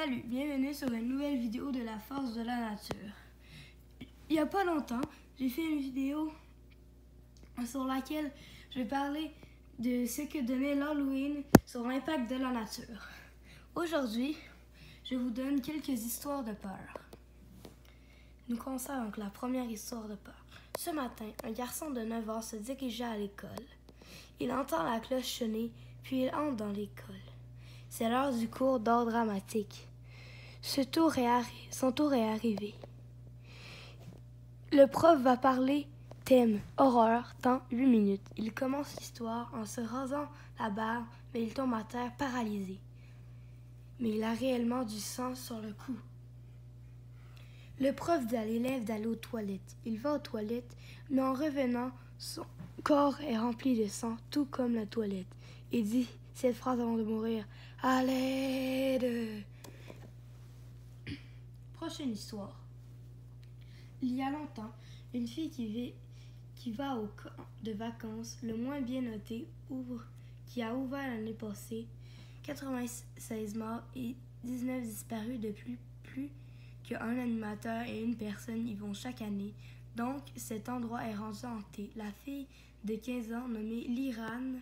Salut, bienvenue sur une nouvelle vidéo de la force de la nature. Il n'y a pas longtemps, j'ai fait une vidéo sur laquelle je vais parler de ce que donnait l'Halloween sur l'impact de la nature. Aujourd'hui, je vous donne quelques histoires de peur. Nous commençons avec la première histoire de peur. Ce matin, un garçon de 9 ans se dirigeait à l'école. Il entend la cloche sonner, puis il entre dans l'école. C'est l'heure du cours d'art dramatique. Son tour est arrivé. Le prof va parler thème horreur, temps 8 minutes. Il commence l'histoire en se rasant la barbe, mais il tombe à terre paralysé. Mais il a réellement du sang sur le cou. Le prof dit à l'élève d'aller aux toilettes. Il va aux toilettes, mais en revenant, son corps est rempli de sang, tout comme la toilette. Il dit cette phrase avant de mourir. « À l'aide !» Prochaine histoire. Il y a longtemps, une fille qui va au camp de vacances, le moins bien noté, qui a ouvert l'année passée, 96 morts et 19 disparus depuis plus qu'un animateur et une personne y vont chaque année. Donc, cet endroit est rendu hanté. La fille de 15 ans, nommée Liran,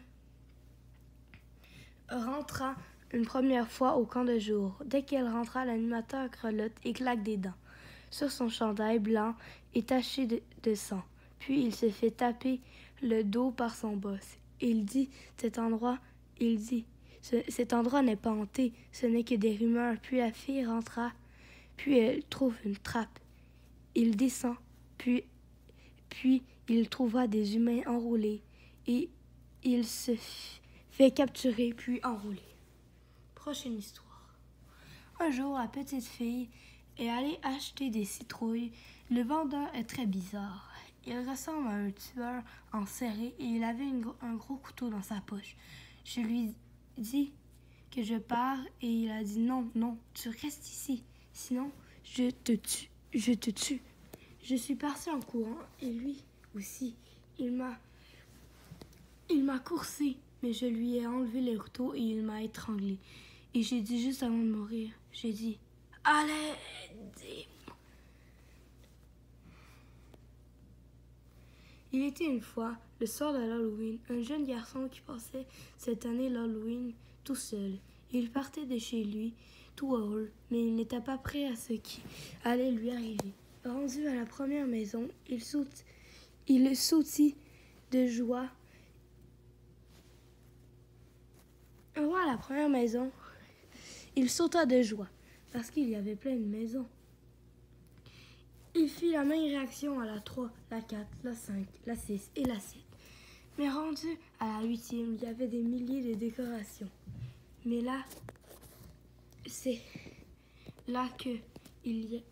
rentra une première fois au camp de jour. Dès qu'elle rentra, l'animateur grelotte et claque des dents sur son chandail blanc et taché de sang. Puis il se fait taper le dos par son boss. Il dit cet endroit n'est pas hanté, ce n'est que des rumeurs. Puis la fille rentra, puis elle trouve une trappe. Il descend, puis il trouva des humains enroulés et il se fait capturer puis enrouler. Prochaine histoire. Un jour, la petite fille est allée acheter des citrouilles. Le vendeur est très bizarre. Il ressemble à un tueur enserré et il avait un gros couteau dans sa poche. Je lui dis que je pars et il a dit non, tu restes ici. Sinon, je te tue. Je suis partie en courant et lui aussi. Il m'a coursé, mais je lui ai enlevé le couteau et il m'a étranglé. Et j'ai dit juste avant de mourir, j'ai dit « Allez, dis-moi !» Il était une fois, le soir de l'Halloween, un jeune garçon qui passait cette année l'Halloween tout seul. Il partait de chez lui, tout heureux, mais il n'était pas prêt à ce qui allait lui arriver. Rendu à la première maison, il sautit de joie. À la première maison, il sauta de joie, parce qu'il y avait plein de maisons. Il fit la même réaction à la 3, la 4, la 5, la 6 et la 7. Mais rendu à la 8e, il y avait des milliers de décorations. Mais là, c'est là qu'il y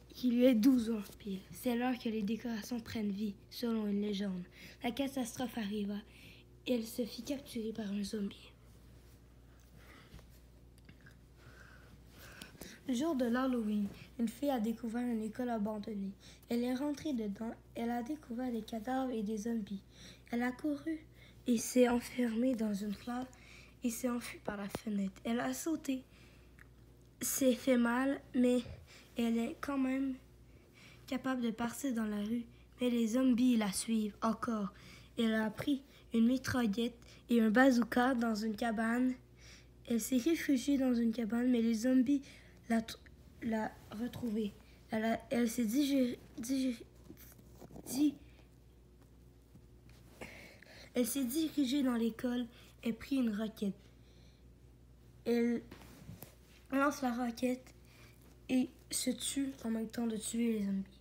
a 12 ans pile. C'est l'heure que les décorations prennent vie, selon une légende. La catastrophe arriva et elle se fit capturer par un zombie. Le jour de l'Halloween, une fille a découvert une école abandonnée. Elle est rentrée dedans, elle a découvert des cadavres et des zombies. Elle a couru et s'est enfermée dans une classe et s'est enfuie par la fenêtre. Elle a sauté, s'est fait mal, mais elle est quand même capable de partir dans la rue. Mais les zombies la suivent encore. Elle a pris une mitraillette et un bazooka dans une cabane. Elle s'est réfugiée dans une cabane, mais les zombies l'a retrouvée. Elle s'est dirigée dans l'école et prit une roquette. Elle lance la roquette et se tue en même temps de tuer les zombies.